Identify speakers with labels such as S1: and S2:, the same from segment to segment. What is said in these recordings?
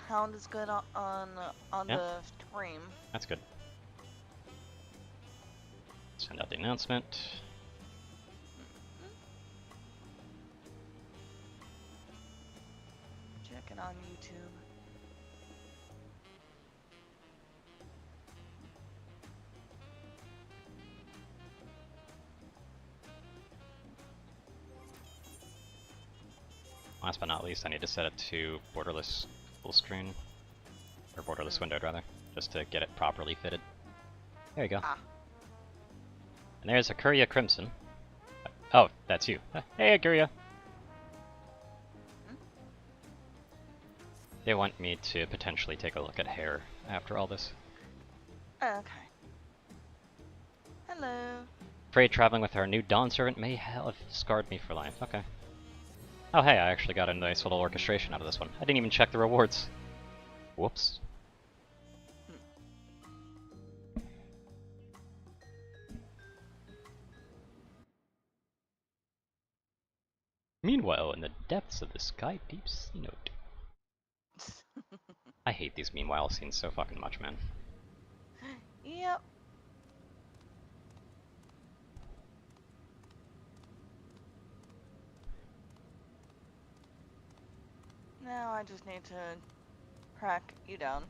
S1: sound is good on
S2: Yeah,
S1: the stream.
S2: that's good. Send out the announcement.
S1: Checking on YouTube.
S2: Last but not least, I need to set it to borderless full screen. Or borderless windowed, rather. Just to get it properly fitted. There you go.
S1: Ah.
S2: And there's Akuria Crimson. Oh, that's you. Hey, Akuria!
S1: Hmm?
S2: They want me to potentially take a look at hair after all this.
S1: Okay. Hello.
S2: Afraid traveling with our new Dawn servant may have scarred me for life. Okay. Oh hey, I actually got a nice little orchestration out of this one. I didn't even check the rewards. Whoops. Meanwhile, in the depths of the sky deep sea note. I hate these meanwhile scenes so fucking much, man.
S1: Yep. Now I just need to track you down.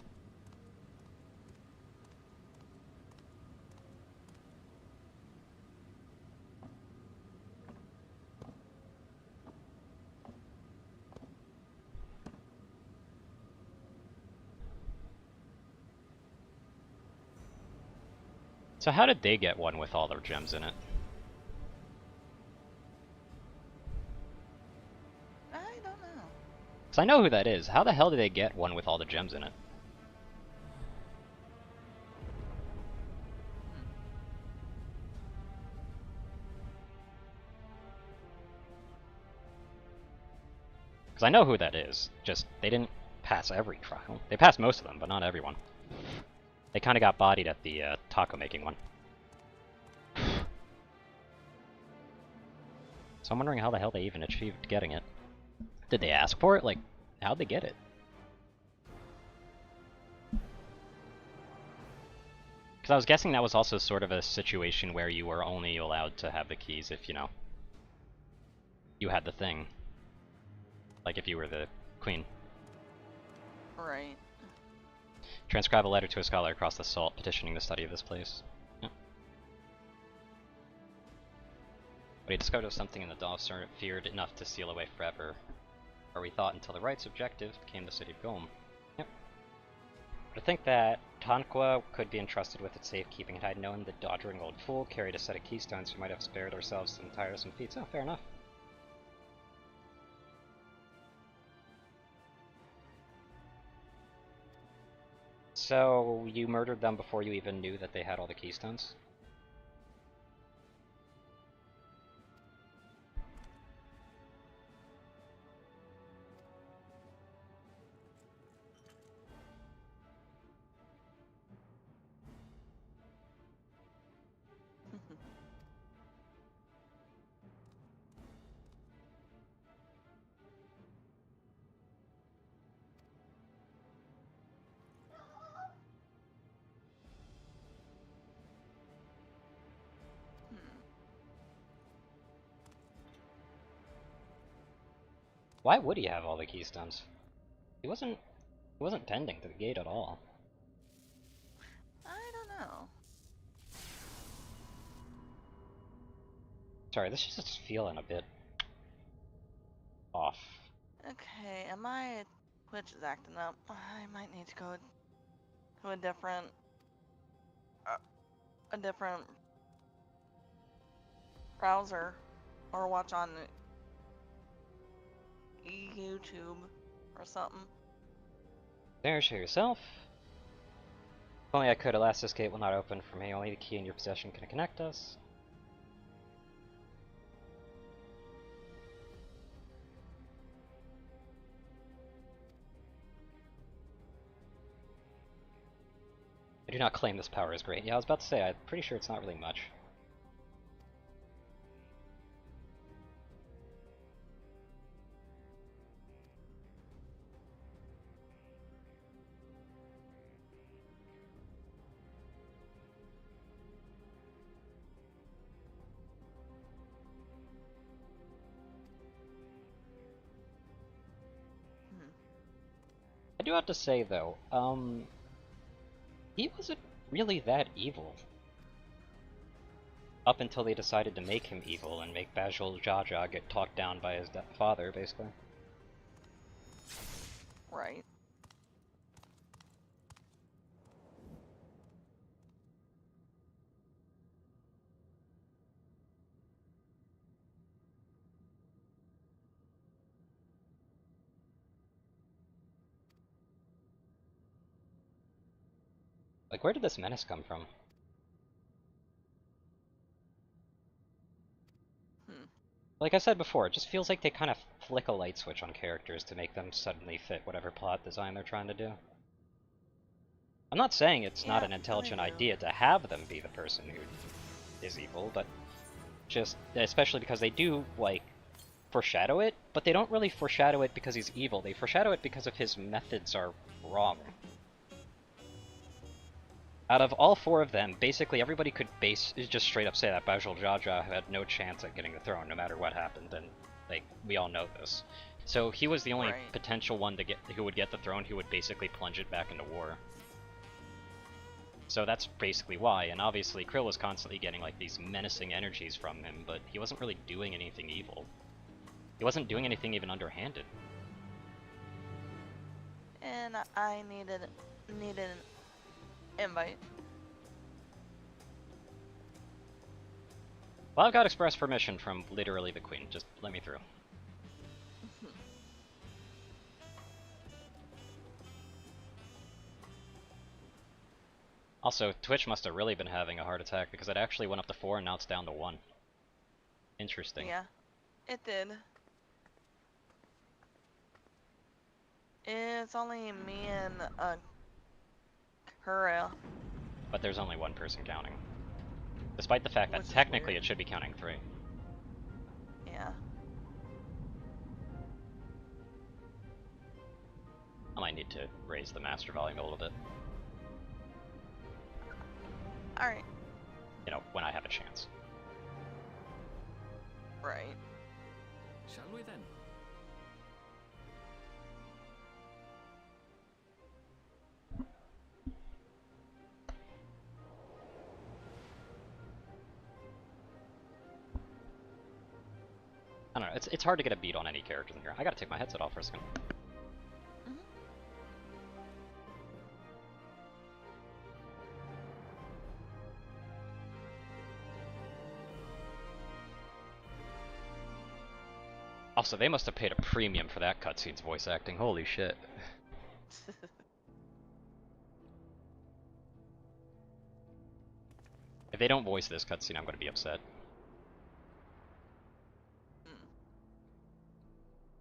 S2: So how did they get one with all their gems in it?
S1: I don't know.
S2: Because I know who that is. How the hell did they get one with all the gems in it? Because I know who that is. Just, they didn't pass every trial. They passed most of them, but not everyone. They kind of got bodied at the taco making one. So I'm wondering how the hell they even achieved getting it. Did they ask for it? Like, how'd they get it? Because I was guessing that was also sort of a situation where you were only allowed to have the keys if, you know, you had the thing. Like if you were the queen.
S1: Right.
S2: Transcribe a letter to a scholar across the salt petitioning the study of this place. Yeah. But he discovered was something in the Dawntrail feared enough to seal away forever. Or we thought until the right's objective became the city of Golem. Yep. But I think that Tanqua could be entrusted with its safekeeping. Had I known the doddering old fool carried a set of keystones, we might have spared ourselves some tiresome feats. Oh, fair enough. So, you murdered them before you even knew that they had all the keystones? Why would he have all the keystones? He wasn't tending to the gate at all.
S1: I don't know.
S2: Sorry, this is just feeling a bit off.
S1: Okay, Twitch is acting up. I might need to go to uh, a different browser or watch on YouTube or something.
S2: There's yourself. If only I could, alas this gate will not open for me. Only the key in your possession can connect us. I do not claim this power is great. Yeah, I was about to say, I'm pretty sure it's not really much. I do have to say though, he wasn't really that evil. Up until they decided to make him evil and make Bajul Jaja get talked down by his father, basically.
S1: Right.
S2: Like, where did this menace come from? Like I said before, it just feels like they kind of flick a light switch on characters to make them suddenly fit whatever plot design they're trying to do. I'm not saying it's not an intelligent idea to have them be the person who is evil, but just, especially because they do, like, foreshadow it, but they don't really foreshadow it because he's evil, they foreshadow it because of his methods are wrong. Out of all four of them, basically everybody could just straight up say that Bajul Jaja had no chance at getting the throne no matter what happened, and like we all know this. So he was the only potential one to who would get the throne who would basically plunge it back into war. So that's basically why, and obviously Krill was constantly getting like these menacing energies from him, but he wasn't really doing anything evil. He wasn't doing anything even underhanded.
S1: And I needed an invite.
S2: Well, I've got express permission from literally the Queen. Just let me through. Also, Twitch must have really been having a heart attack because it actually went up to 4 and now it's down to 1. Interesting.
S1: Yeah, it did. It's only me and Kura.
S2: But there's only one person counting. Despite the fact that technically it should be counting 3.
S1: Yeah.
S2: I might need to raise the master volume a little bit.
S1: Alright.
S2: You know, when I have a chance.
S1: Right.
S3: Shall we then?
S2: I don't know, it's hard to get a beat on any characters in here. I gotta take my headset off for a second. Also, they must have paid a premium for that cutscene's voice acting. Holy shit. If they don't voice this cutscene, I'm gonna be upset.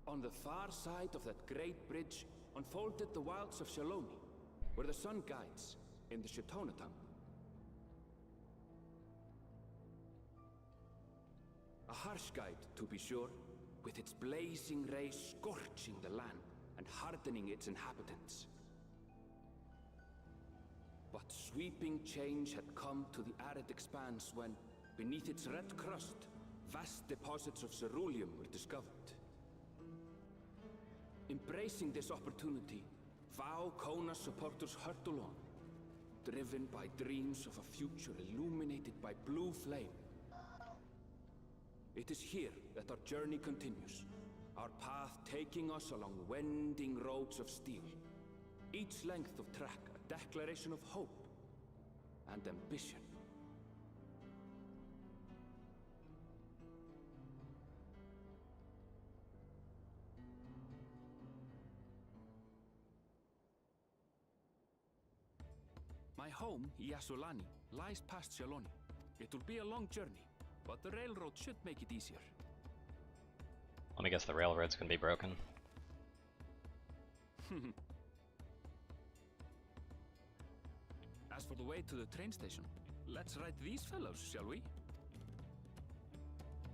S3: On the far side of that great bridge unfolded the wilds of Shaloni, where the sun guides in the Shitonatam. A harsh guide, to be sure, with its blazing rays scorching the land and hardening its inhabitants. But sweeping change had come to the arid expanse when, beneath its red crust, vast deposits of ceruleum were discovered. Embracing this opportunity, Vau Kona supporters hurtle on, driven by dreams of a future illuminated by blue flame. It is here that our journey continues, our path taking us along winding roads of steel. Each length of track a declaration of hope and ambition. My home, Yasulani, lies past Shaloni. It will be a long journey, but the railroad should make it easier.
S2: Let me guess, the railroad's gonna be broken.
S3: As for the way to the train station, let's ride these fellows, shall we?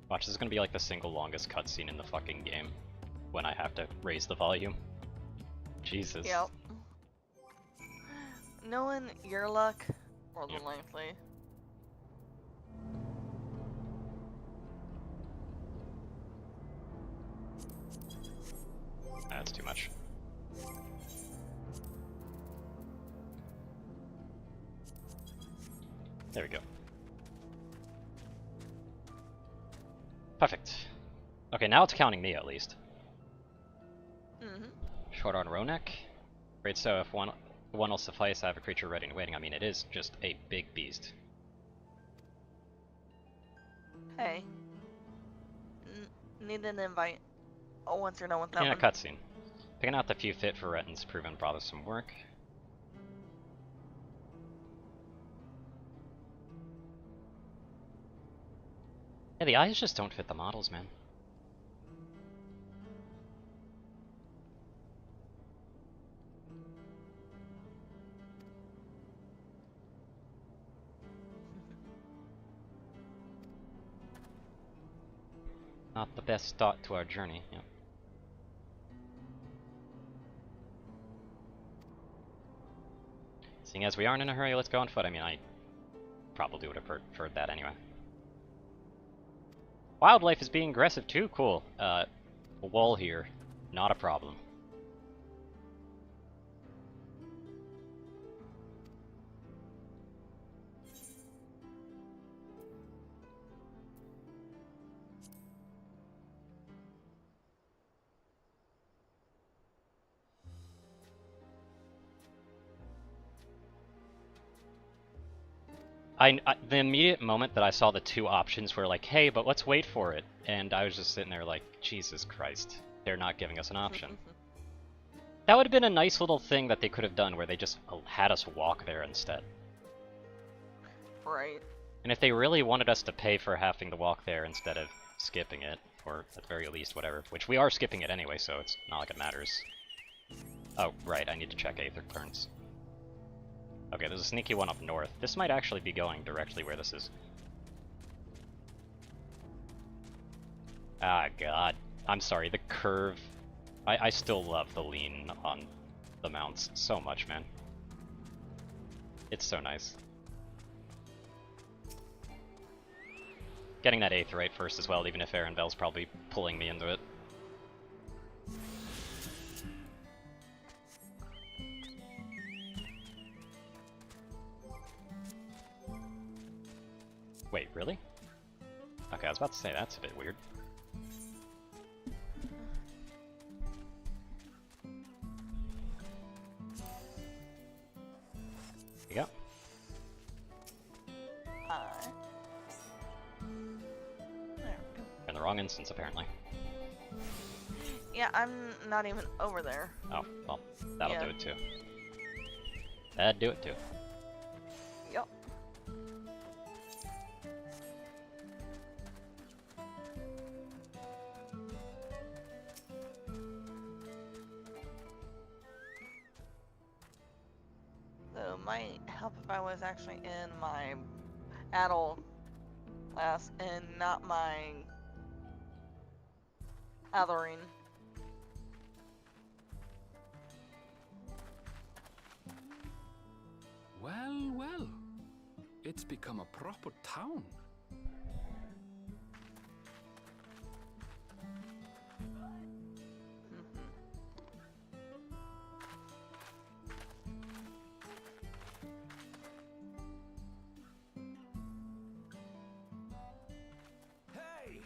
S2: Watch, this is gonna be like the single longest cutscene in the fucking game when I have to raise the volume. Jesus.
S1: Yep. Knowing your luck, more than likely.
S2: That's too much. There we go. Perfect. Okay, now it's counting me at least.
S1: Mm-hmm.
S2: Short on Ronek. Great, so if one will suffice, I have a creature ready and waiting. I mean, it is just a big beast.
S1: Hey. Need an invite. Oh, once you're done with that
S2: And a
S1: one.
S2: cutscene. Picking out the few fit for Retten's proven bothersome work. Yeah, the eyes just don't fit the models, man. Not the best start to our journey, yeah. Seeing as we aren't in a hurry, let's go on foot. I mean, I probably would have preferred that anyway. Wildlife is being aggressive too, cool. A wall here, not a problem. The immediate moment that I saw the two options were like, hey, but let's wait for it. And I was just sitting there like, Jesus Christ, they're not giving us an option. That would have been a nice little thing that they could have done where they just had us walk there instead.
S1: Right.
S2: And if they really wanted us to pay for having to walk there instead of skipping it, or at the very least whatever, which we are skipping it anyway, so it's not like it matters. Oh, right, I need to check Aether turns. Okay, there's a sneaky one up north. This might actually be going directly where this is. Ah, God. I'm sorry, the curve. I still love the lean on the mounts so much, man. It's so nice. Getting that Aetherite first as well, even if Arenville's probably pulling me into it. Wait, really? Okay, I was about to say that's a bit weird. Yeah.
S1: There we go.
S2: In the wrong instance, apparently.
S1: Yeah, I'm not even over there.
S2: Oh, well, that'll
S1: Yeah.
S2: do it too. That'd do it too.
S1: Yup. So it might help if I was actually in my adult class and not my othering.
S3: Well, well. It's become a proper town. Hey!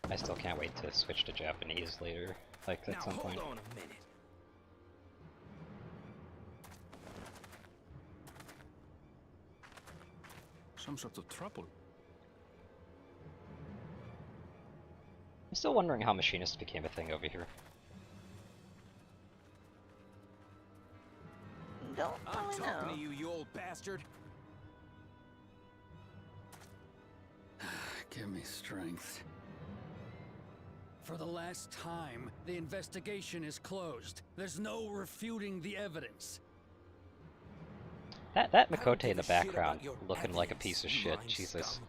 S2: I still can't wait to switch to Japanese later, like at some point.
S3: Now hold on a minute. Some sort of trouble.
S2: I'm still wondering how machinists became a thing over here.
S1: Don't
S3: I'm
S1: really
S3: talking
S1: know.
S3: to you, you old bastard.
S4: Give me strength. For the last time, the investigation is closed. There's no refuting the evidence.
S2: That
S3: I don't
S2: Makote in
S3: give
S2: the
S3: a shit about
S2: background
S3: your
S2: looking like a
S3: evidence,
S2: piece of
S3: you
S2: shit,
S3: lying
S2: Jesus.
S3: scum.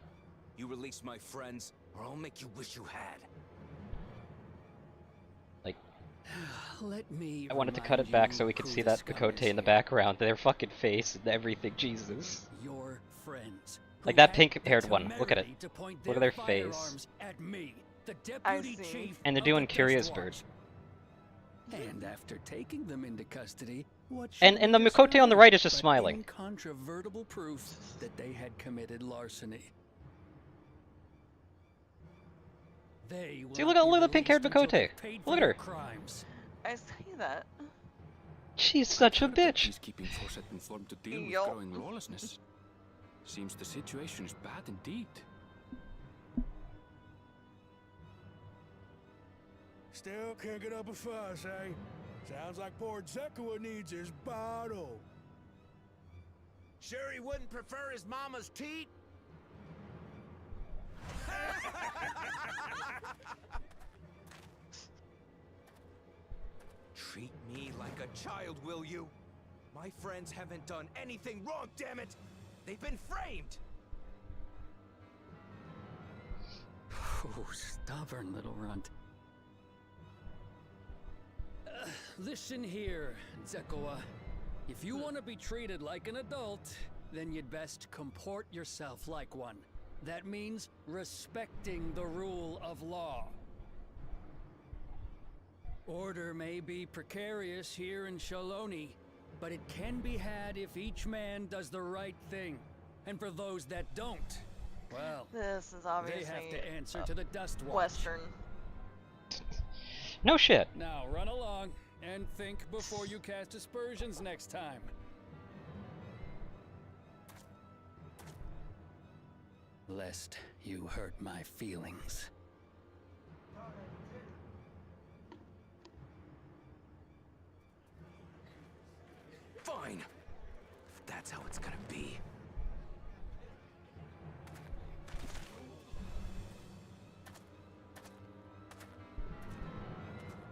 S3: You release my friends, or I'll make you wish you had.
S2: Like,
S4: Let me.
S2: I wanted to cut it back so we could see that Makote in the background, their fucking face and everything, Jesus.
S4: Your friends.
S2: Like
S4: who
S2: that
S4: had
S2: pink-haired
S4: the
S2: one, look at it.
S4: temerity to point
S2: Look at their
S4: firearms
S2: face.
S4: At me, the
S1: I
S4: deputy
S1: see.
S4: chief
S2: And they're
S4: of
S2: doing
S4: the Death
S2: Curious
S4: Watch.
S2: Bird.
S4: And after taking them into custody, what
S2: And
S4: should
S2: the
S4: we
S2: Mikote on the
S4: discover
S2: right is just
S4: but
S2: smiling.
S4: incontrovertible proof that they had committed larceny. They will
S2: See,
S4: not
S2: look
S4: be
S2: at the pink-haired
S4: released until
S2: Mikote.
S4: they've paid for
S2: Look at
S4: their
S2: her.
S4: crimes.
S1: I see that.
S2: She's such a
S3: I've heard that
S2: bitch.
S3: peacekeeping force had been formed to deal with
S1: Yup.
S3: growing lawlessness. Seems the situation is bad indeed.
S5: Still can't get up a fuss, eh? Sounds like poor Zekua needs his bottle.
S6: Sure he wouldn't prefer his mama's teat? Treat me like a child, will you? My friends haven't done anything wrong, damn it! They've been framed!
S4: Oh, stubborn little runt. Listen here, Zekua. If you want to be treated like an adult, then you'd best comport yourself like one. That means respecting the rule of law. Order may be precarious here in Shaloni, but it can be had if each man does the right thing. And for those that don't, well,
S1: This is
S4: they
S1: obviously
S4: have to answer to the Dust Watch.
S1: Western.
S2: No shit.
S4: Now run along and think before you cast aspersions next time. Lest you hurt my feelings.
S6: Fine. If that's how it's gonna be.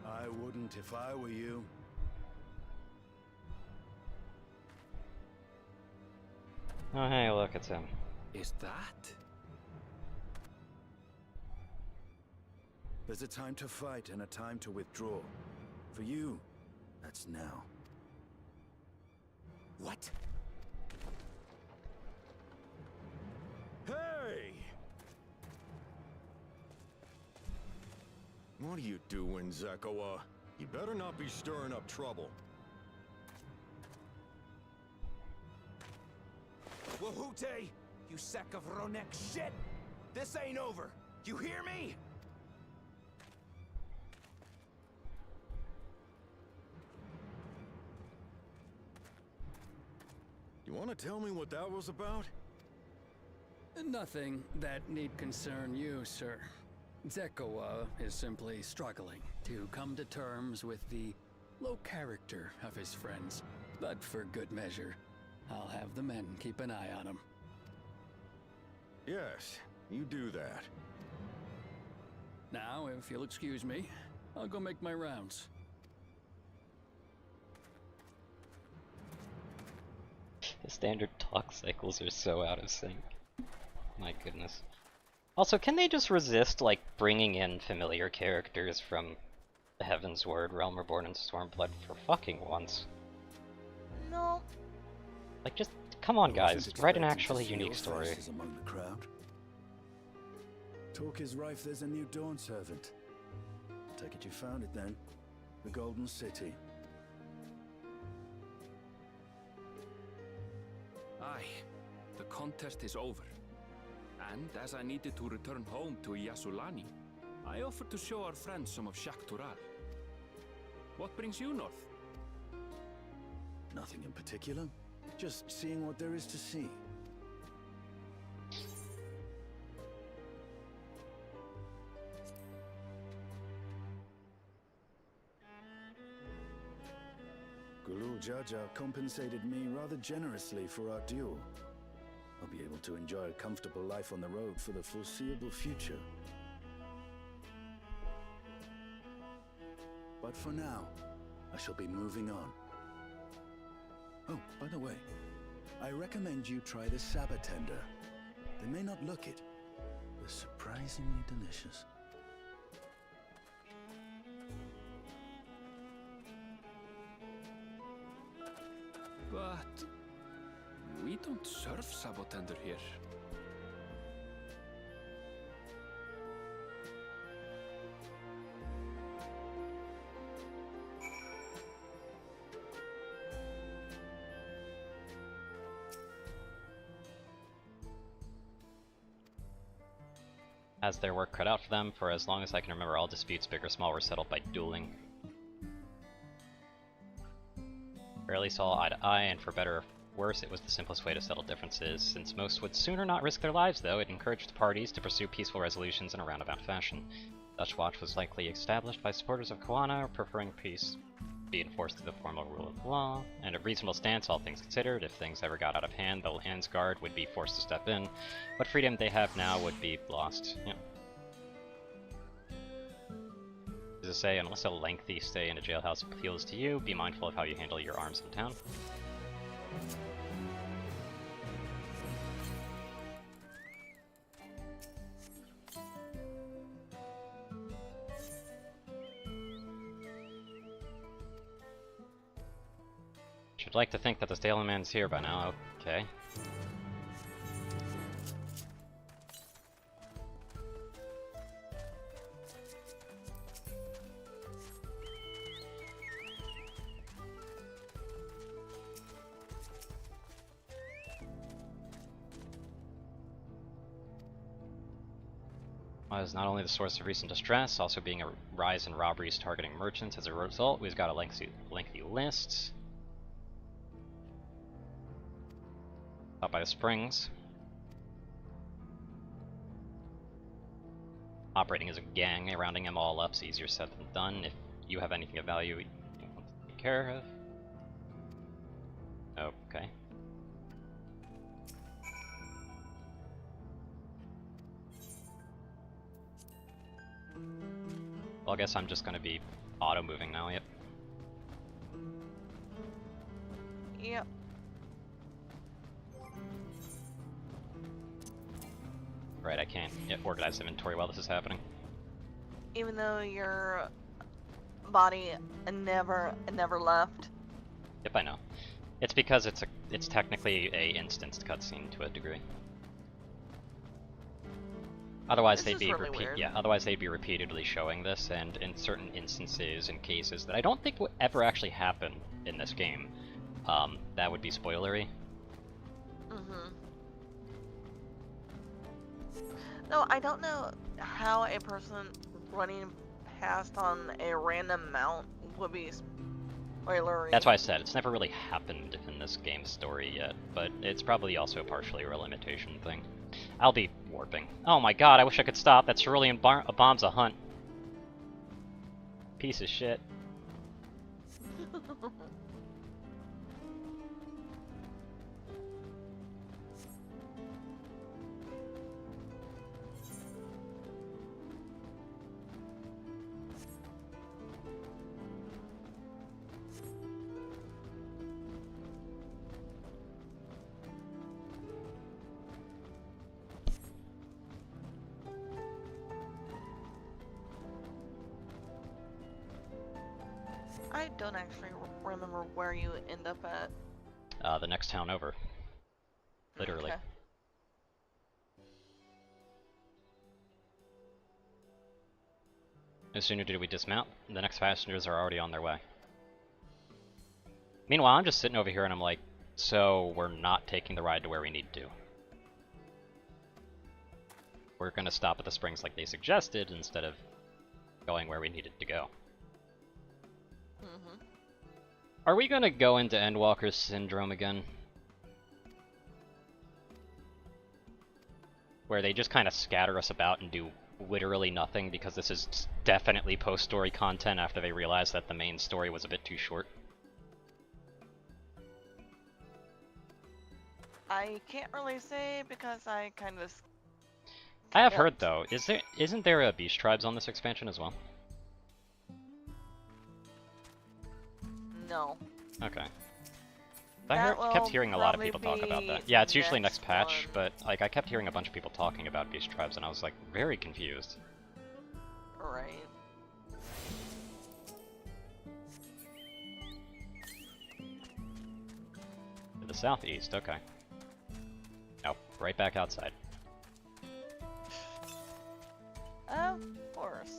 S5: I wouldn't if I were you.
S2: Oh, hey, look, it's him.
S3: Is that?
S5: There's a time to fight and a time to withdraw. For you, that's now.
S6: What?
S7: Hey! What are you doing, Zekua? You better not be stirring up trouble.
S6: Wahute! You sack of Ronek shit! This ain't over! You hear me?
S7: You want to tell me what that was about?
S4: Nothing that need concern you, sir. Zekua is simply struggling to come to terms with the low character of his friends. But for good measure, I'll have the men keep an eye on him.
S7: Yes, you do that.
S4: Now, if you'll excuse me, I'll go make my rounds.
S2: The standard talk cycles are so out of sync. My goodness. Also, can they just resist, like, bringing in familiar characters from the Heaven's Word, Realm Reborn, and Stormblood for fucking once?
S1: No.
S2: Like, just, come on guys,
S5: Wasn't
S2: write an
S5: expecting to
S2: actually
S5: see
S2: unique
S5: your
S2: story.
S5: faces among the crowd. Talk is rife there's a new Dawn servant. Take it you found it then. The Golden City.
S3: Aye, the contest is over. And as I needed to return home to Yasulani, I offered to show our friends some of Shak Tural. What brings you north?
S5: Nothing in particular. Just seeing what there is to see. Gulul Jaja compensated me rather generously for our duel. I'll be able to enjoy a comfortable life on the road for the foreseeable future. But for now, I shall be moving on. Oh, by the way, I recommend you try the Sabatender. They may not look it, but surprisingly delicious.
S3: But we don't serve Sabotender here.
S2: has their work cut out for them. For as long as I can remember, all disputes, big or small, were settled by dueling. Rarely saw eye to eye, and for better or worse, it was the simplest way to settle differences. Since most would sooner not risk their lives, though, it encouraged the parties to pursue peaceful resolutions in a roundabout fashion. Dutch Watch was likely established by supporters of Koana, preferring peace be enforced through the formal rule of law, and a reasonable stance, all things considered. If things ever got out of hand, the Landsguard would be forced to step in. What freedom they have now would be lost. Yeah. As I say, unless a lengthy stay in a jailhouse appeals to you, be mindful of how you handle your arms in town. Should like to think that the stableman's here by now. Okay. Was not only the source of recent distress, also being a rise in robberies targeting merchants. As a result, we've got a lengthy list. Up by the springs. Operating as a gang, rounding them all up is easier said than done. If you have anything of value you want to take care of. Okay. Well, I guess I'm just gonna be auto-moving now, yep.
S1: Yep.
S2: Right, I can't organize inventory while this is happening.
S1: Even though your body never left.
S2: Yep, I know. It's because it's technically a instanced cutscene to a degree. Otherwise they'd be otherwise they'd be repeatedly showing this, and in certain instances and cases that I don't think would ever actually happen in this game, that would be spoilery.
S1: Mm-hmm. No, I don't know how a person running past on a random mount would be spoilery.
S2: That's why I said it's never really happened in this game's story yet, but it's probably also partially a limitation thing. I'll be warping. Oh my god, I wish I could stop. That cerulean bomb's a hunt. Piece of shit.
S1: I don't actually remember where you end up at.
S2: The next town over. Literally.
S1: Okay.
S2: No sooner did we dismount, the next passengers are already on their way. Meanwhile, I'm just sitting over here and I'm like, so we're not taking the ride to where we need to. We're gonna stop at the springs like they suggested instead of going where we needed to go.
S1: Mm-hmm.
S2: Are we gonna go into Endwalker's Syndrome again? Where they just kind of scatter us about and do literally nothing because this is definitely post-story content after they realized that the main story was a bit too short.
S1: I can't really say because I kind of.
S2: I have heard though, isn't there a Beast Tribes on this expansion as well?
S1: No.
S2: Okay.
S1: That
S2: kept hearing a lot of
S1: will
S2: people talk about
S1: probably
S2: that. Yeah, it's
S1: be
S2: usually next patch,
S1: one.
S2: but like I kept hearing a bunch of people talking about Beast Tribes and I was like very confused.
S1: Right.
S2: To the southeast, okay. Oh, right back outside.
S1: Of course.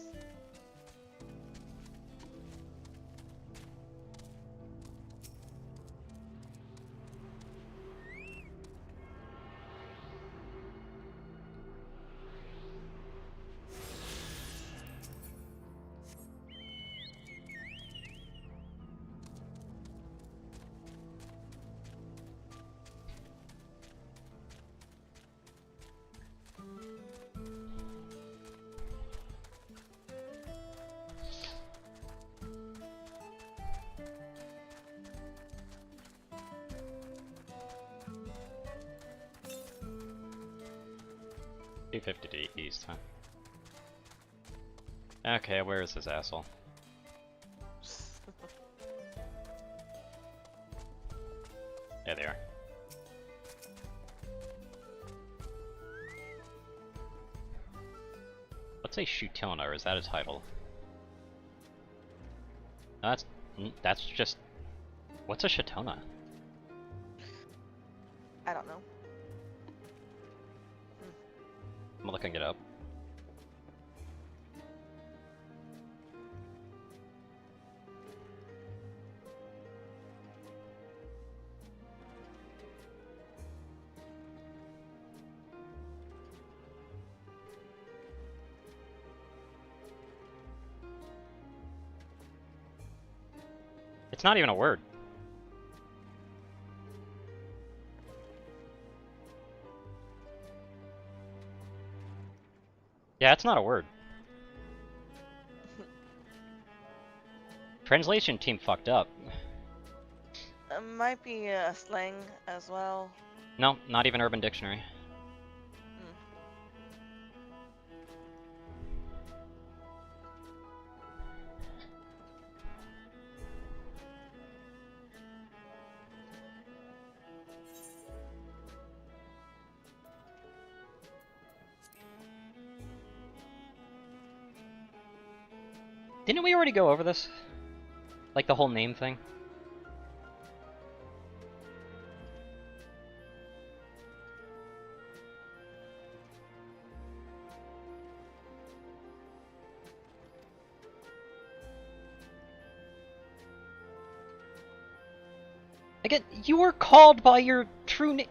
S2: 250 to east, huh? Okay, where is this asshole? There they are. What's a Shootona, or is that a title? No, that's just... What's a Shootona?
S1: I don't know.
S2: I'm looking it up. It's not even a word. Yeah, it's not a word. Translation team fucked up.
S1: It might be a slang as well.
S2: No, not even Urban Dictionary. Didn't we already go over this? Like the whole name thing? Again, you were called by your true name.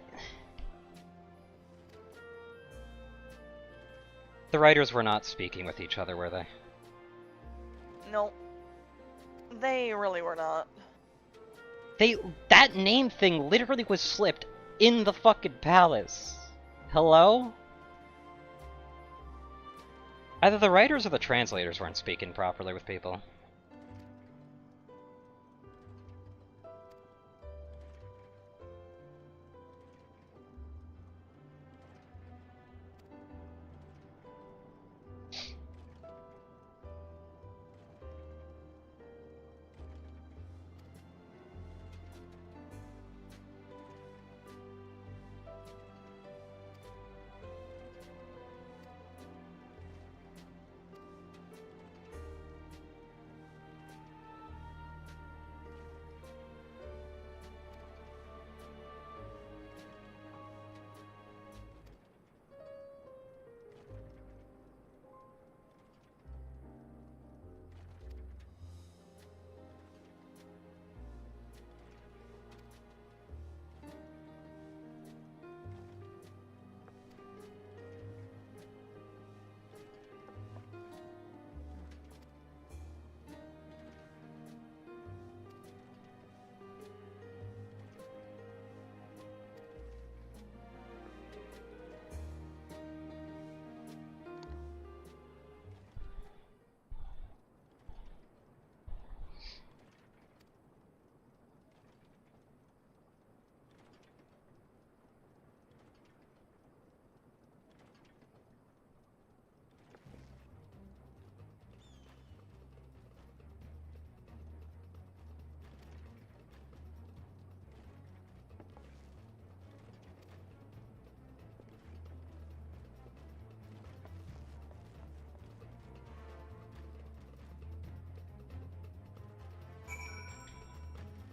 S2: The writers were not speaking with each other, were they?
S1: No. They really were not.
S2: That name thing literally was slipped in the fucking palace. Hello? Either the writers or the translators weren't speaking properly with people.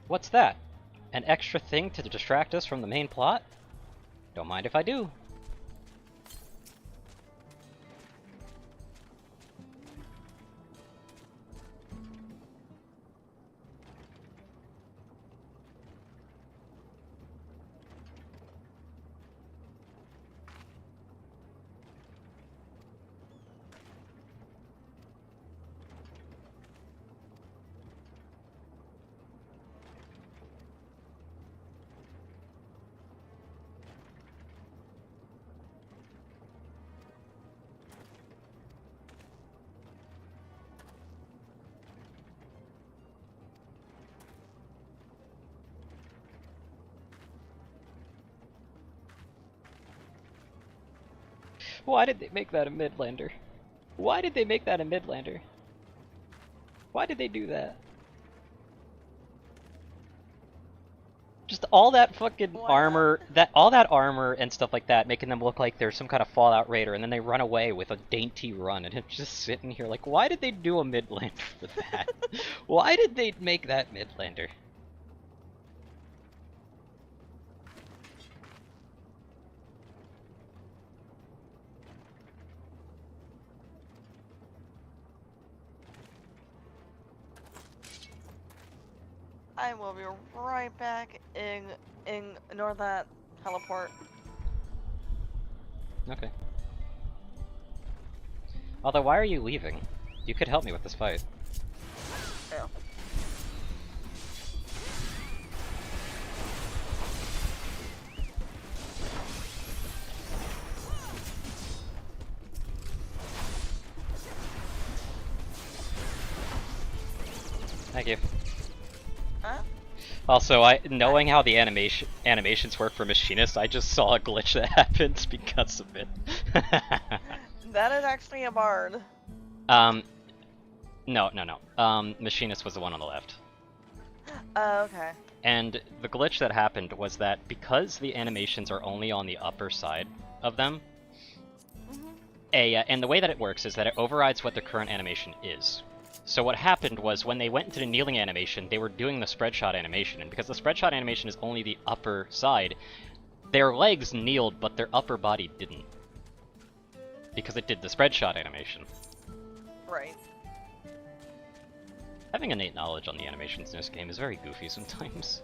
S2: What's that? An extra thing to distract us from the main plot? Don't mind if I do. Why did they make that a Midlander? Why did they make that a Midlander? Why did they do that? Just all that fucking
S1: Why
S2: armor, all that armor and stuff like that, making them look like they're some kind of Fallout Raider, and then they run away with a dainty run, and it's just sitting here like, why did they do a Midlander for that? Why did they make that Midlander?
S1: I will be right back. Ignore that teleport.
S2: Okay. Although, why are you leaving? You could help me with this fight.
S1: Yeah.
S2: Thank you.
S1: Huh?
S2: Also, knowing how the animations work for machinists, I just saw a glitch that happens because of it.
S1: That is actually a bard.
S2: No. Machinist was the one on the left.
S1: Okay.
S2: And the glitch that happened was that because the animations are only on the upper side of them, and the way that it works is that it overrides what the current animation is. So what happened was when they went into the kneeling animation, they were doing the spread shot animation, and because the spread shot animation is only the upper side, their legs kneeled, but their upper body didn't. Because it did the spread shot animation.
S1: Right.
S2: Having innate knowledge on the animations in this game is very goofy sometimes.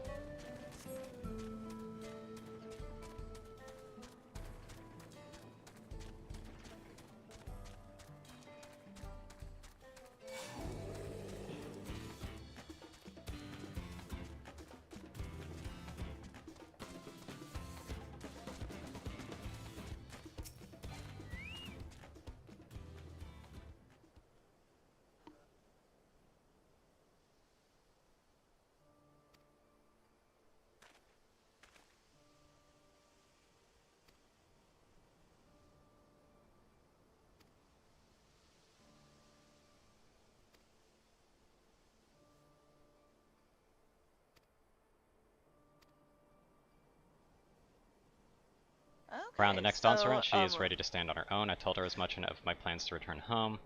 S2: Around the next Dawntrail, she is ready to stand on her own. I told her as much of my plans to return home.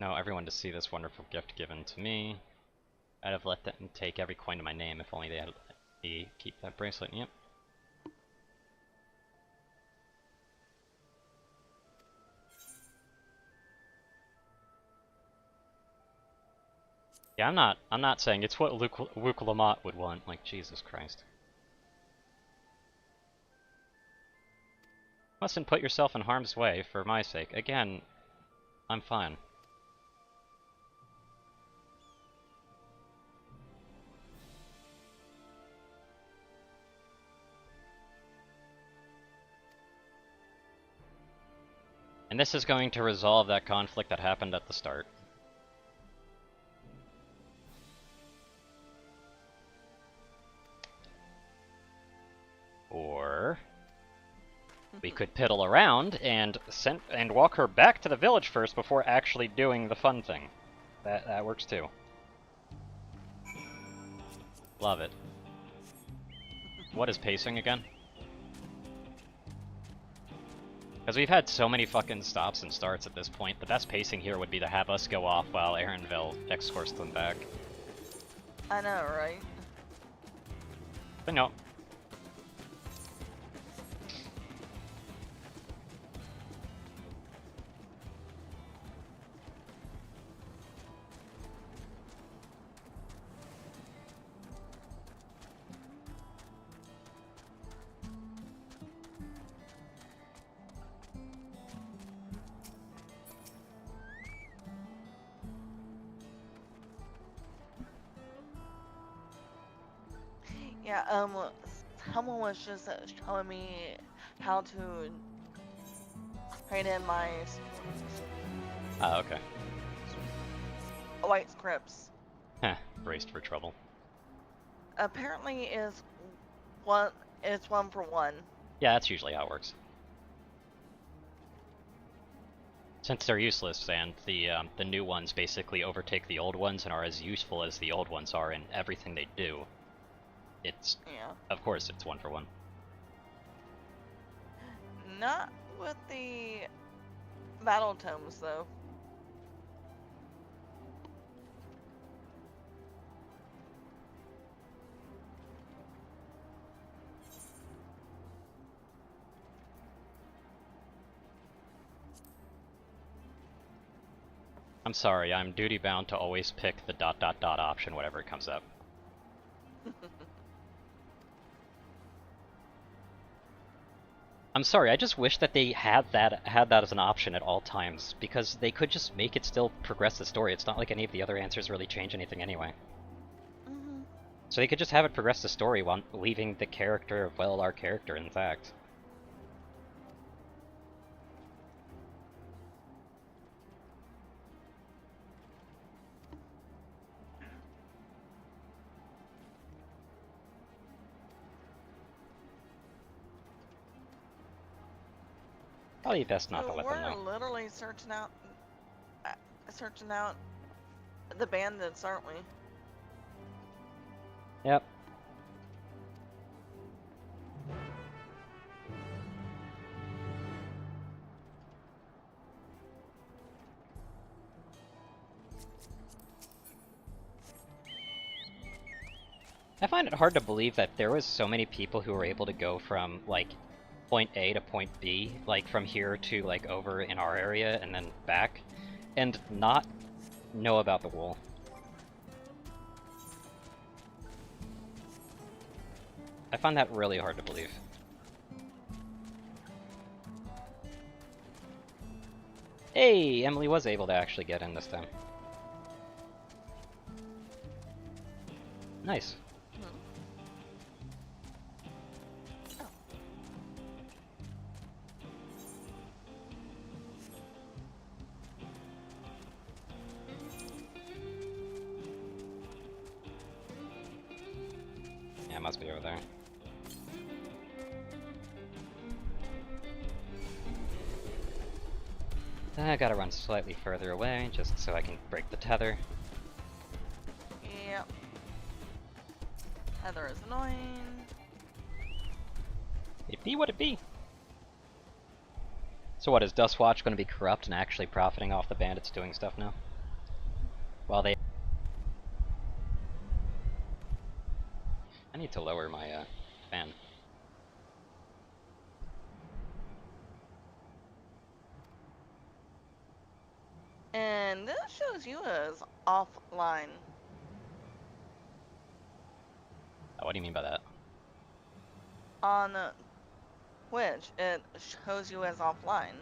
S2: No, everyone to see this wonderful gift given to me. I'd have let them take every coin to my name if only they had let me keep that bracelet. Yep. Yeah, I'm not saying it's what Luke Lamont would want. Like, Jesus Christ. Mustn't put yourself in harm's way for my sake. Again, I'm fine. And this is going to resolve that conflict that happened at the start. Or we could piddle around and walk her back to the village first before actually doing the fun thing. That works too. Love it. What is pacing again? Because we've had so many fucking stops and starts at this point, the best pacing here would be to have us go off while Aaronville escorts them back.
S1: I know, right?
S2: But no.
S1: Yeah, someone was just showing me how to trade in my
S2: Oh, okay.
S1: white scripts.
S2: Heh, braced for trouble.
S1: Apparently is what It's 1-for-1.
S2: Yeah, that's usually how it works. Since they're useless, and the new ones basically overtake the old ones and are as useful as the old ones are in everything they do, it's,
S1: Yeah.
S2: of course, it's 1-for-1.
S1: Not with the battle tomes, though.
S2: I'm sorry, I'm duty-bound to always pick the ... option whenever it comes up. I'm sorry, I just wish that they had that as an option at all times, because they could just make it still progress the story. It's not like any of the other answers really change anything anyway.
S1: Mm-hmm.
S2: So they could just have it progress the story while leaving the character of our character intact. Probably best not to
S1: So
S2: let them know.
S1: we're literally searching out the bandits, aren't we?
S2: Yep. I find it hard to believe that there was so many people who were able to go from, like, point A to point B, like, from here to, like, over in our area and then back, and not know about the wool. I find that really hard to believe. Hey, Emily was able to actually get in this time. Nice. Yeah, it must be over there. I gotta run slightly further away, just so I can break the tether.
S1: Yep. Heather is annoying.
S2: It be what it be. So what, is Dustwatch gonna be corrupt and actually profiting off the bandits doing stuff now? While they... I need to lower my, fan.
S1: And this shows you as offline.
S2: What do you mean by that?
S1: On Twitch, it shows you as offline.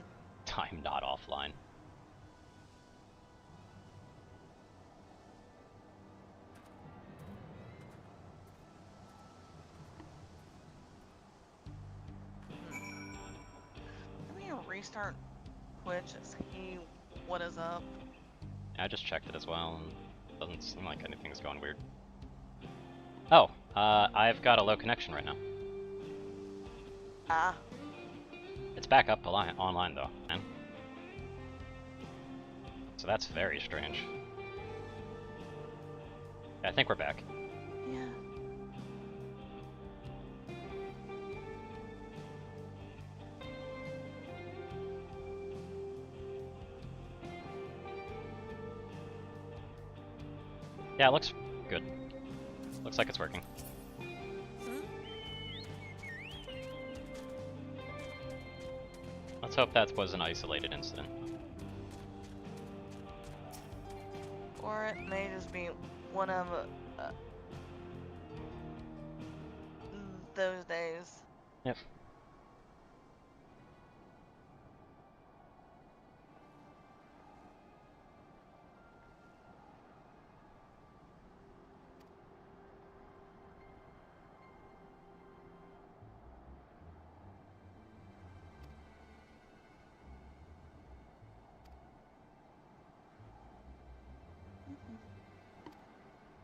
S2: I'm not offline.
S1: Let me restart Twitch and see what is up.
S2: I just checked it as well, and it doesn't seem like anything's going weird. Oh, I've got a low connection right now.
S1: Ah.
S2: It's back up online though, man. So that's very strange. I think we're back.
S1: Yeah.
S2: Yeah, it looks good. Looks like it's working. Let's hope that was an isolated incident.
S1: Or it may just be one of those days.
S2: Yep.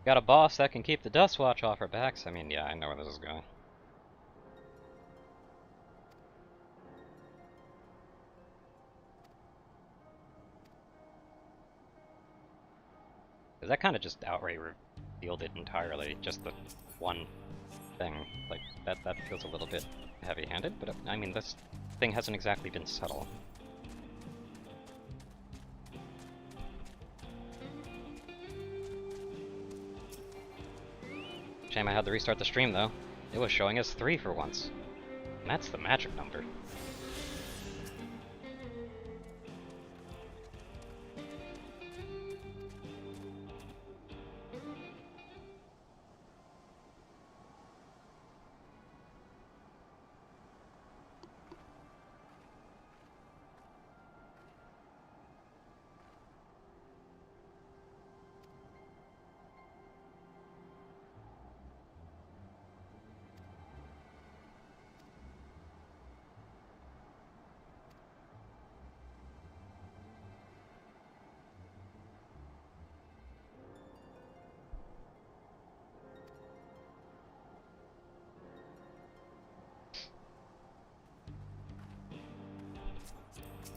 S2: Got a boss that can keep the Dustwatch off our backs. I mean, yeah, I know where this is going. Because that kind of just outright revealed it entirely, just the one thing. Like, that feels a little bit heavy-handed, but I mean, this thing hasn't exactly been subtle. Shame I had to restart the stream, though. It was showing us 3 for once. And that's the magic number.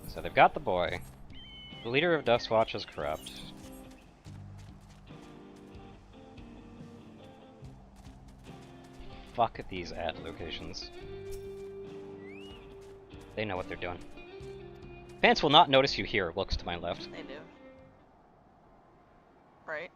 S2: So they've got the boy. The leader of Death's Watch is corrupt. Fuck these ad locations. They know what they're doing. Fans will not notice you here, looks to my left.
S1: They do. Right?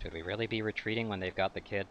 S2: Should we really be retreating when they've got the kid?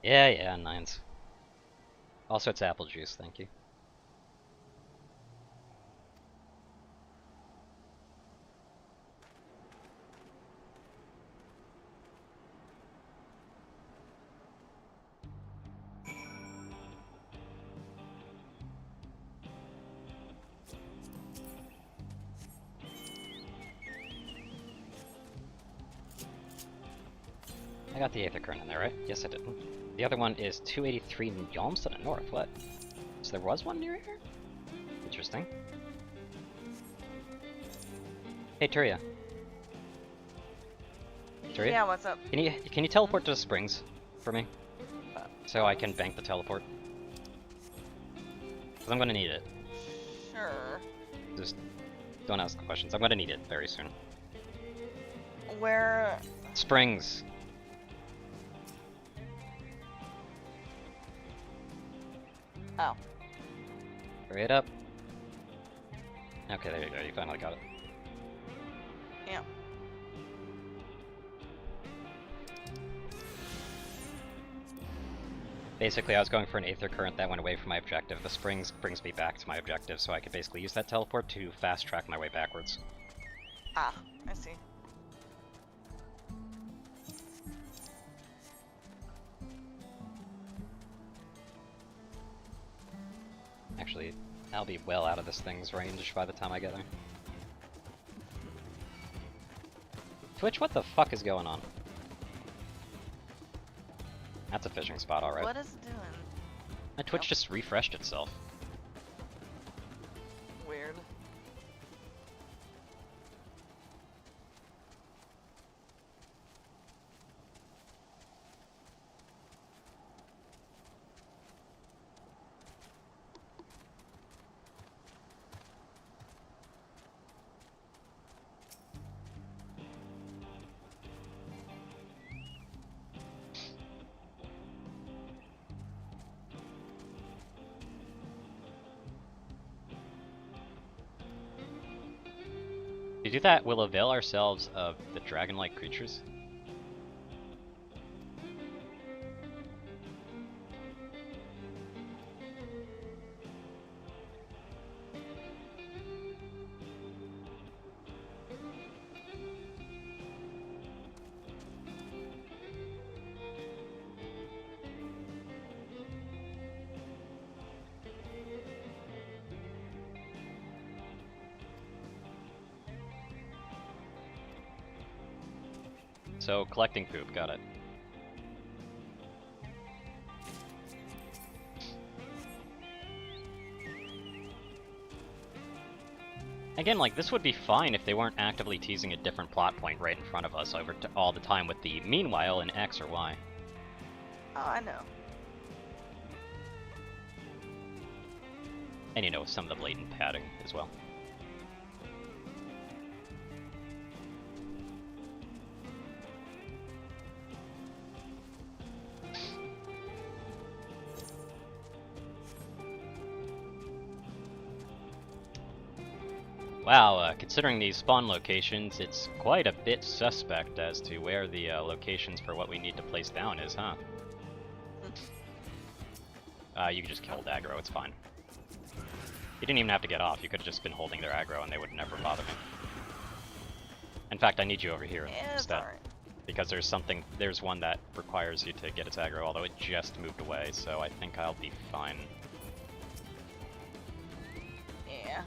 S2: Yeah, 9s. Also, it's apple juice, thank you. I got the Aetherkern in there, right? Yes, I did. The other one is 283 Yalms to the north. What? So there was one near here? Interesting. Hey, Turia. Turia?
S1: Yeah, what's up?
S2: Can you teleport to the springs for me? So I can bank the teleport? Because I'm gonna need it.
S1: Sure.
S2: Just don't ask questions. I'm gonna need it very soon.
S1: Where?
S2: Springs.
S1: Oh.
S2: Hurry it up. Okay, there you go. You finally got it.
S1: Yeah.
S2: Basically, I was going for an Aether Current that went away from my objective. The Springs brings me back to my objective, so I could basically use that teleport to fast-track my way backwards.
S1: Ah, I see.
S2: Actually, I'll be well out of this thing's range by the time I get there. Twitch, what the fuck is going on? That's a fishing spot, alright.
S1: What is it doing?
S2: My Twitch just refreshed itself.
S1: Weird.
S2: To do that, we'll avail ourselves of the dragon-like creatures. So, collecting poop, got it. Again, like, this would be fine if they weren't actively teasing a different plot point right in front of us all the time with the meanwhile in X or Y.
S1: Oh, I know.
S2: And you know, some of the blatant padding as well. Wow, considering these spawn locations, it's quite a bit suspect as to where the locations for what we need to place down is, huh? You can just kill aggro, it's fine. You didn't even have to get off, you could have just been holding their aggro and they would never bother me. In fact, I need you over here instead.
S1: Alright.
S2: Because there's one that requires you to get its aggro, although it just moved away, so I think I'll be fine.
S1: Yeah.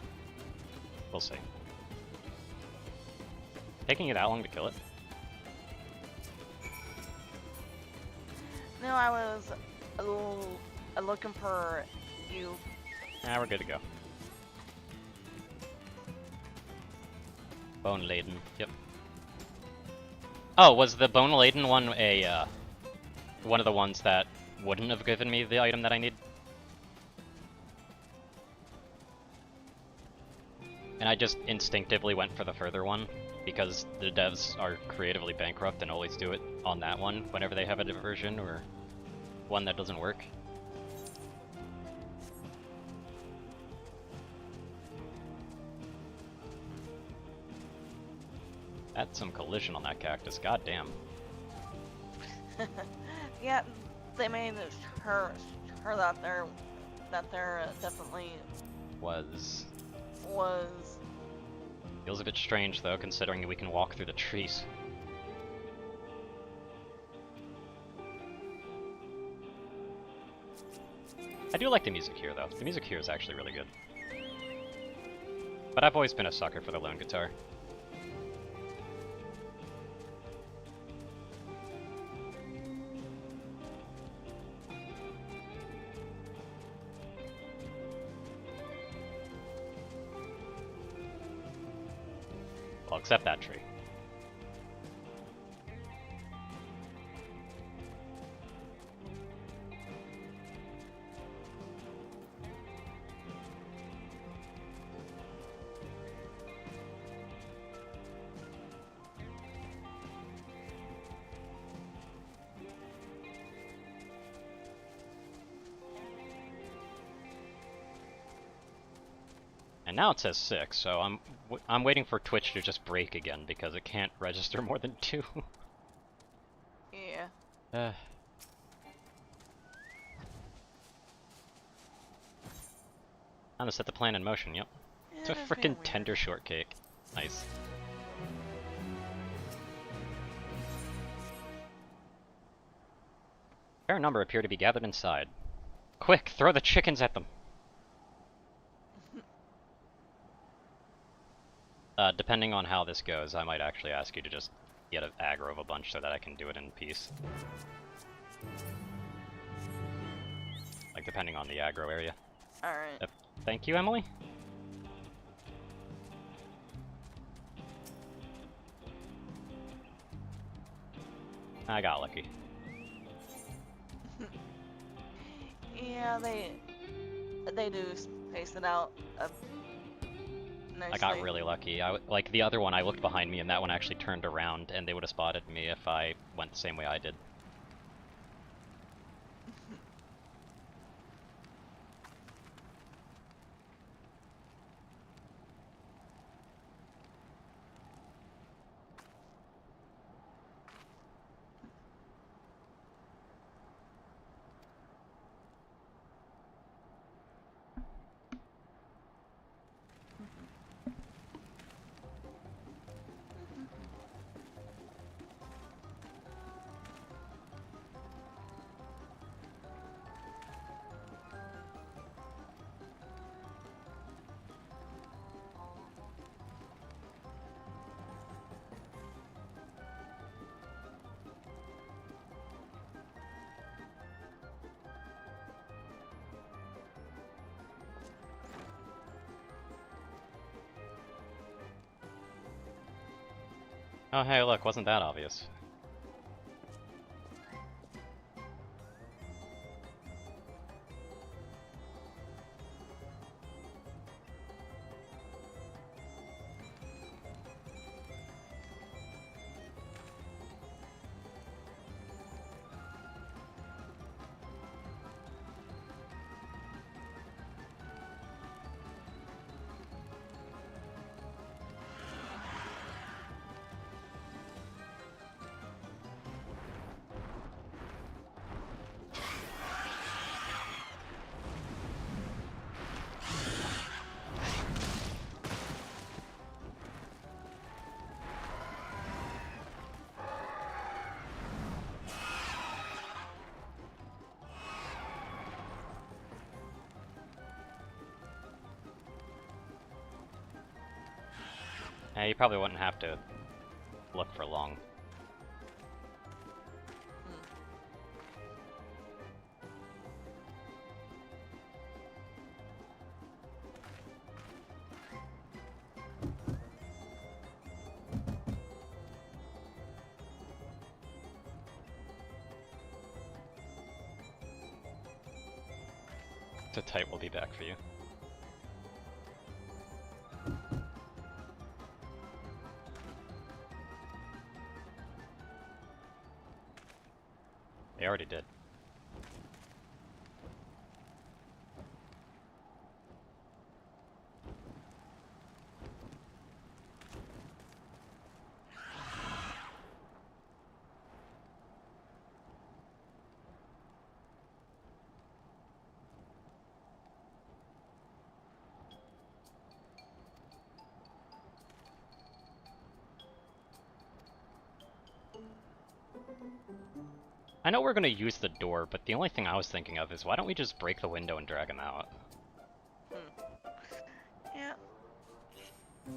S2: We'll see. Taking it that long to kill it?
S1: No, I was looking for you.
S2: Nah, we're good to go. Bone laden, yep. Oh, was the bone laden one a one of the ones that wouldn't have given me the item that I need? And I just instinctively went for the further one, because the devs are creatively bankrupt and always do it on that one whenever they have a diversion or one that doesn't work. That's some collision on that cactus, goddamn.
S1: Yeah, they made her that there definitely
S2: Was
S1: was.
S2: feels a bit strange though, considering we can walk through the trees. I do like the music here though. The music here is actually really good. But I've always been a sucker for the lone guitar. Well, except that tree. And now it says 6, so I'm waiting for Twitch to just break again because it can't register more than 2.
S1: Yeah.
S2: Time to set the plan in motion, yep. It's a
S1: It is
S2: frickin'
S1: being weird.
S2: tender shortcake. Nice. A fair number appear to be gathered inside. Quick, throw the chickens at them! Depending on how this goes, I might actually ask you to just get an aggro of a bunch so that I can do it in peace. Like, depending on the aggro area.
S1: Alright.
S2: Yep. Thank you, Emily. I got lucky.
S1: Yeah, they do space it out nicely.
S2: I got really lucky. Like the other one, I looked behind me and that one actually turned around and they would have spotted me if I went the same way I did. Oh hey, look, wasn't that obvious? Yeah, you probably wouldn't have to look for long. It's a tight, we'll be back for you. They already did. I know we're gonna use the door, but the only thing I was thinking of is why don't we just break the window and drag him out?
S1: Yeah.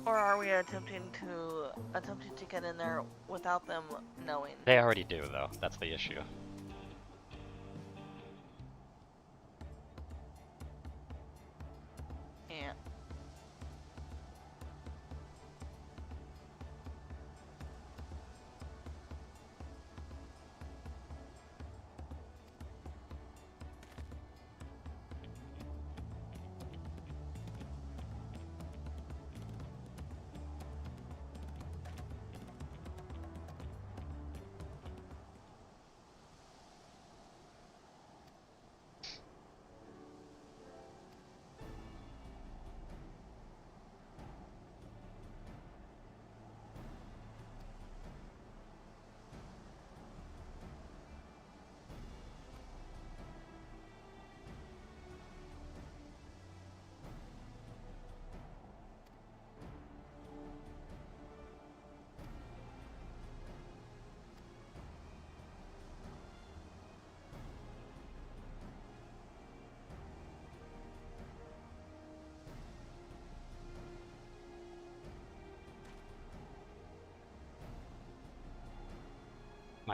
S1: Or are we attempting to get in there without them knowing?
S2: They already do, though. That's the issue.
S1: Yeah.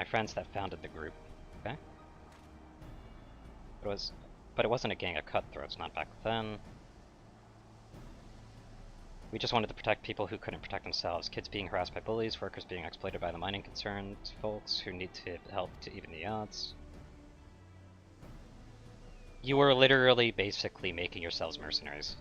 S2: my friends that founded the group. Okay? But it wasn't a gang of cutthroats, not back then. We just wanted to protect people who couldn't protect themselves. Kids being harassed by bullies, workers being exploited by the mining concerns, folks who need to help to even the odds. You were literally basically making yourselves mercenaries.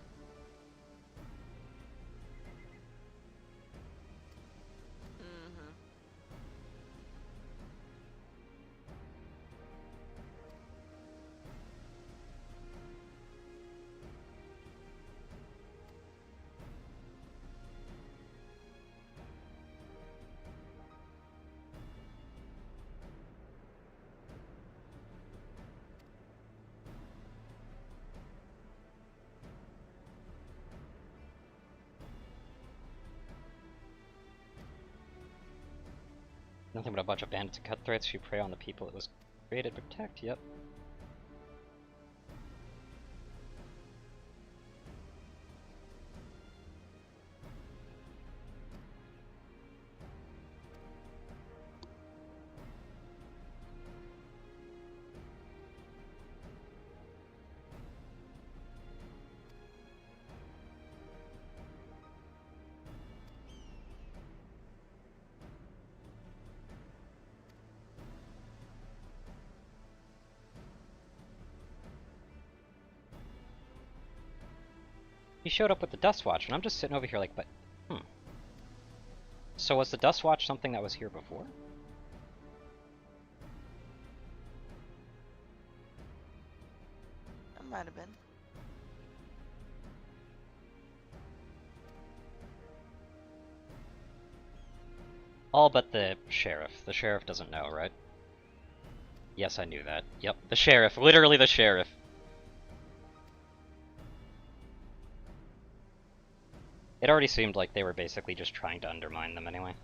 S2: Nothing but a bunch of bandits and cutthroats who prey on the people it was created to protect, yep. He showed up with the Dust Watch, and I'm just sitting over here like, but, So was the Dust Watch something that was here before?
S1: It might have been.
S2: All but the sheriff. The sheriff doesn't know, right? Yes, I knew that. Yep, the sheriff. Literally the sheriff. It already seemed like they were basically just trying to undermine them anyway.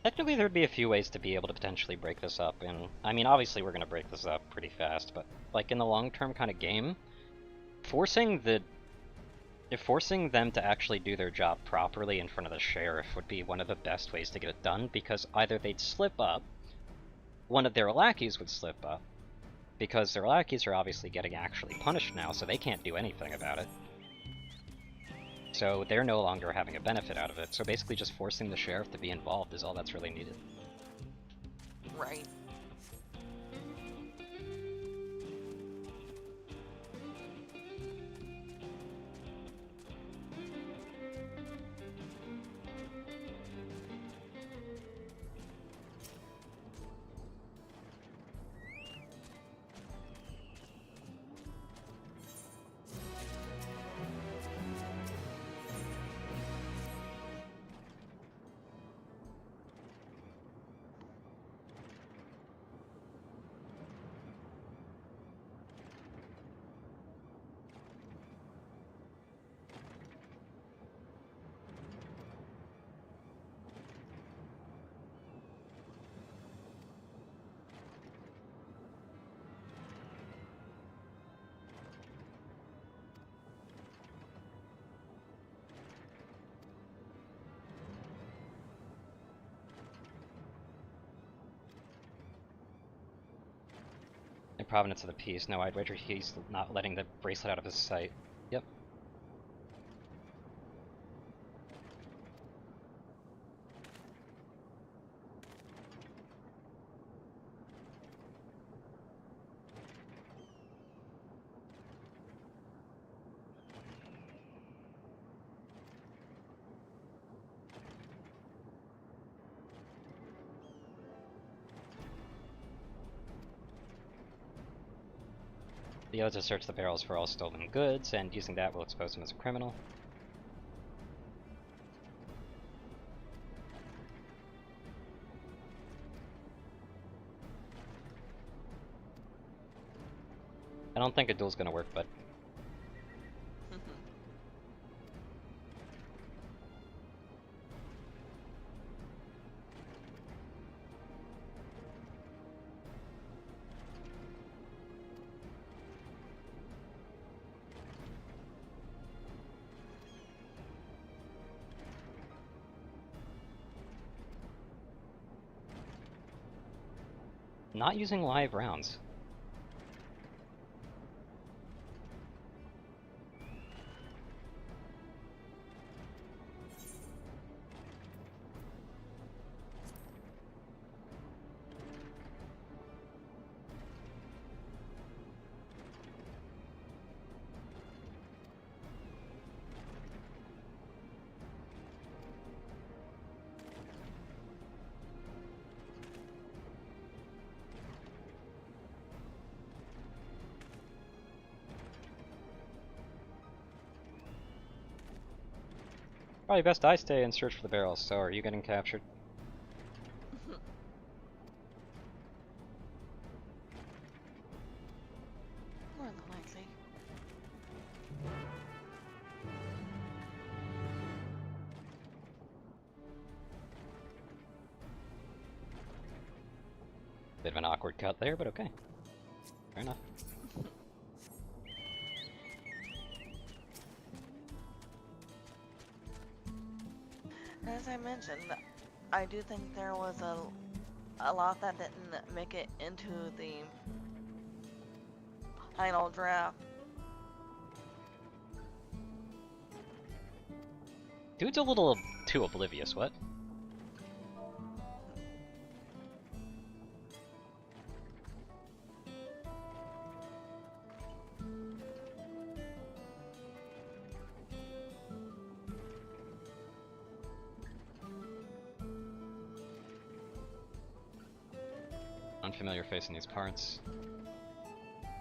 S2: Technically, there'd be a few ways to be able to potentially break this up, and I mean, obviously we're gonna break this up pretty fast, but like in the long-term kind of game, forcing them to actually do their job properly in front of the sheriff would be one of the best ways to get it done, because either they'd slip up, one of their lackeys would slip up, because their lackeys are obviously getting actually punished now, so they can't do anything about it. So they're no longer having a benefit out of it, so basically just forcing the sheriff to be involved is all that's really needed.
S1: Right.
S2: In Providence of the Peace, no, I'd wager he's not letting the bracelet out of his sight. Yep. The odds to search the barrels for all stolen goods, and using that will expose him as a criminal. I don't think a duel's gonna work, but not using live rounds. Probably best I stay and search for the barrels, so are you getting captured?
S1: More than likely.
S2: Bit of an awkward cut there, but okay. Fair enough.
S1: As I mentioned, I do think there was a lot that didn't make it into the final draft.
S2: Dude's a little too oblivious, what? Unfamiliar face in these parts.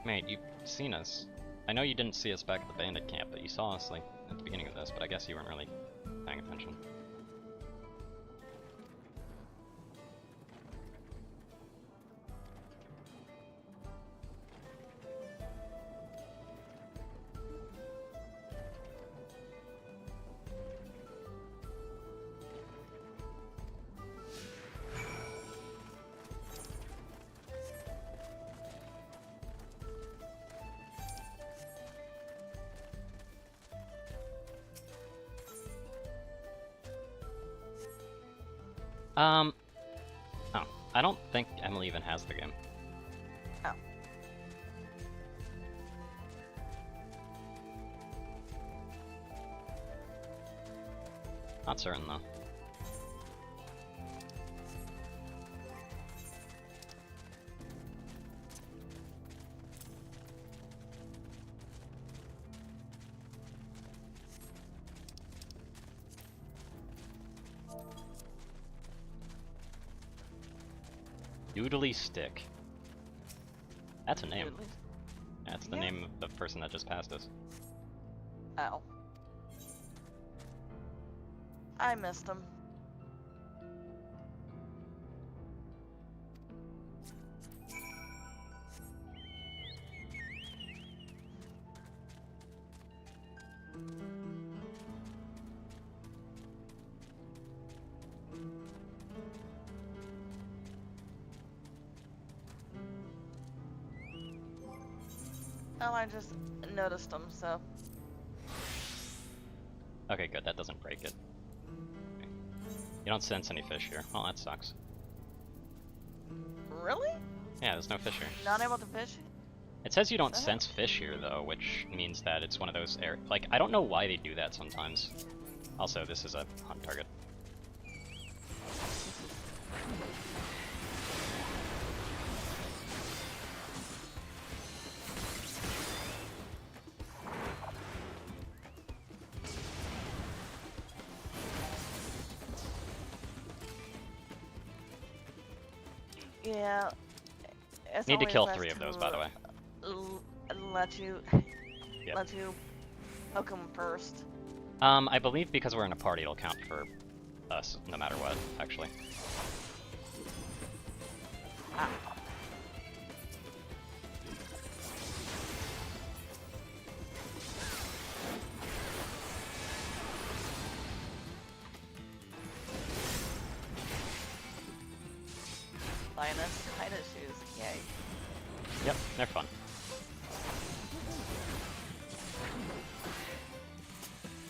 S2: Mate, you've seen us. I know you didn't see us back at the bandit camp, but you saw us, like, at the beginning of this, but I guess you weren't really paying attention. Oh, I don't think Emily even has the game.
S1: Oh.
S2: Not certain though. Doodly Stick. That's a name.
S1: Doodly.
S2: That's the
S1: Yeah.
S2: name of the person that just passed us.
S1: Oh. I missed him. Oh, I just noticed him, so.
S2: Okay, good, that doesn't break it. Okay. You don't sense any fish here. Oh, that sucks.
S1: Really?
S2: Yeah, there's no fish here.
S1: Not able to fish?
S2: It says you don't
S1: Uh-huh.
S2: sense fish here, though, which means that it's one of those like, I don't know why they do that sometimes. Also, this is a hunt target.
S1: Yeah. It's
S2: Need to
S1: always
S2: kill
S1: best
S2: 3 of those, by the way.
S1: Let you,
S2: Yep.
S1: let you hook him first.
S2: I believe because we're in a party, it'll count for us, no matter what, actually.
S1: Ah. Linus shoes, yay.
S2: Yep, they're fun.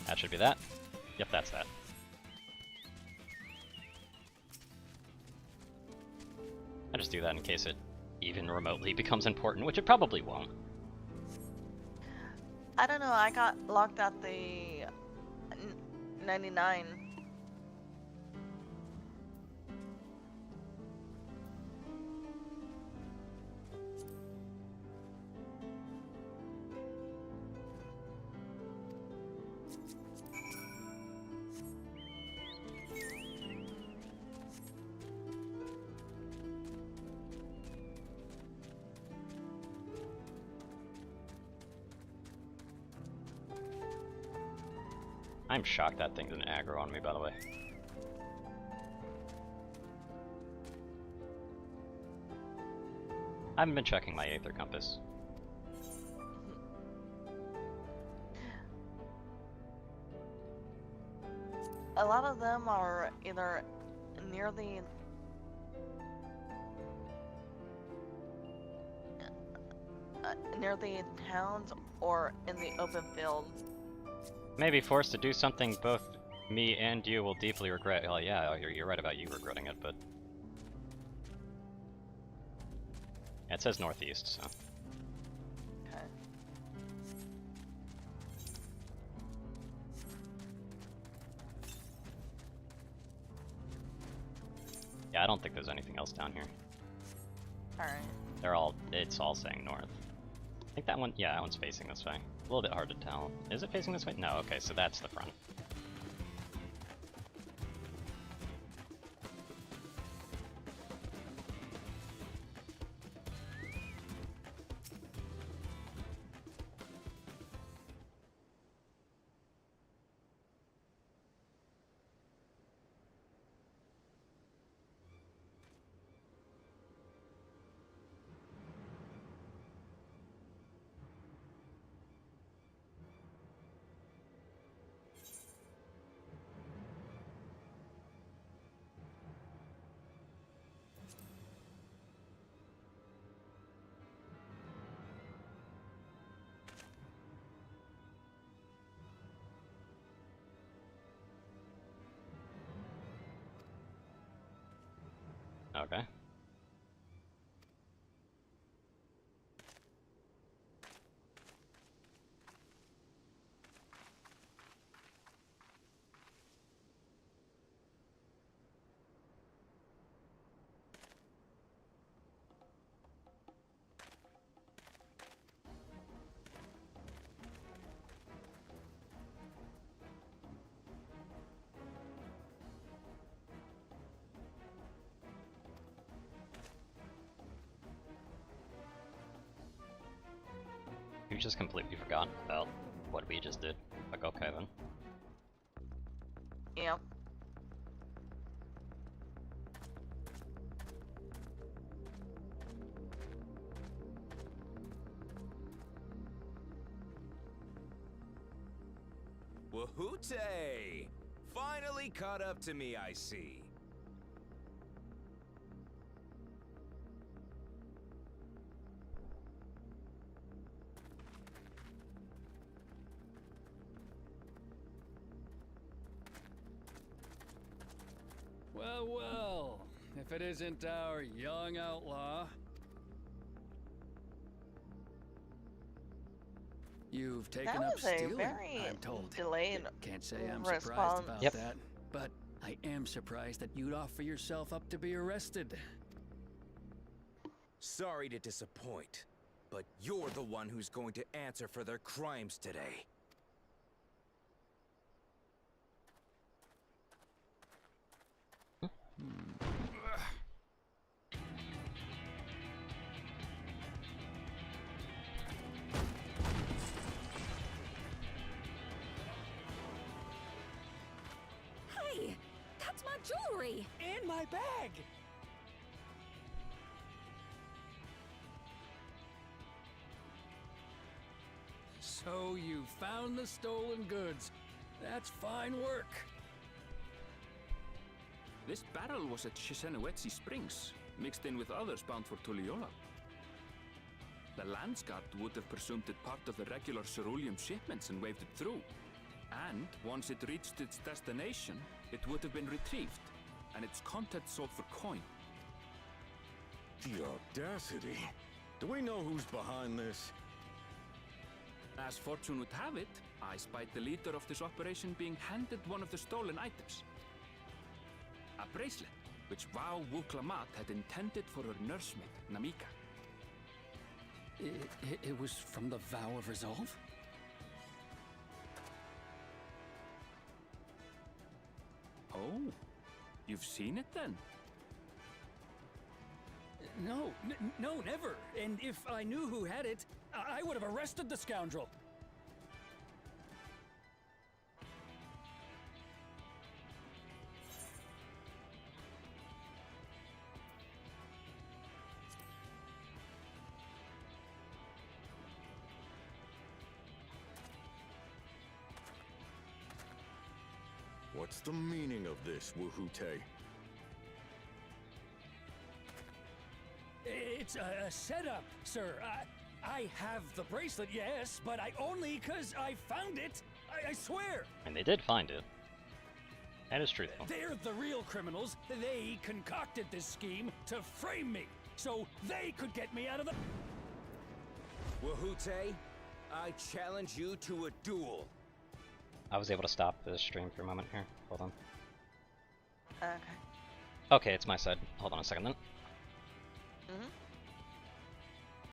S2: That should be that. Yep, that's that. I just do that in case it even remotely becomes important, which it probably won't.
S1: I don't know, I got locked at the 99.
S2: I'm shocked that thing didn't aggro on me, by the way. I haven't been checking my Aether Compass.
S1: A lot of them are either near the towns or in the open field.
S2: Maybe forced to do something both me and you will deeply regret. Well, yeah, you're right about you regretting it, but... Yeah, it says northeast, so...
S1: Okay.
S2: Yeah, I don't think there's anything else down here.
S1: Alright.
S2: It's all saying north. I think that one, yeah, that one's facing this way. A little bit hard to tell. Is it facing this way? No, okay, so that's the front. Okay. You just completely forgot about what we just did. Like, okay then.
S1: Yep.
S6: Wahoote! Finally caught up to me, I see.
S4: Well, well, if it isn't our young outlaw. You've taken
S1: That
S4: up
S1: was a
S4: stealing,
S1: very
S4: I'm told.
S1: delayed
S4: Can't say I'm
S1: response.
S4: surprised about
S2: Yep.
S4: that, but I am surprised that you'd offer yourself up to be arrested.
S6: Sorry to disappoint, but you're the one who's going to answer for their crimes today.
S8: Hey, that's my jewelry!
S4: In my bag! So you found the stolen goods. That's fine work.
S3: This barrel was at Chisenowetsi Springs, mixed in with others bound for Tuliyola. The Landsguard would have presumed it part of the regular ceruleum shipments and waved it through. And once it reached its destination, it would have been retrieved, and its contents sold for coin.
S7: The audacity. Do we know who's behind this?
S3: As fortune would have it, I spied the leader of this operation being handed one of the stolen items. A bracelet, which Vau Wuklamat had intended for her nursemaid, Namika.
S4: It was from the Vow of Resolve?
S3: Oh, you've seen it then?
S4: No, no, never. And if I knew who had it, I would have arrested the scoundrel.
S7: What's the meaning of this, Wuhute?
S4: It's a setup, sir. I have the bracelet, yes, but I only 'cause I found it. I swear.
S2: And they did find it. That is truthful.
S4: They're the real criminals. They concocted this scheme to frame me, so they could get me out of the...
S6: Wahute, I challenge you to a duel.
S2: I was able to stop the stream for a moment here. Hold on.
S1: Okay.
S2: Okay, it's my side. Hold on a second then.
S1: Mm-hmm.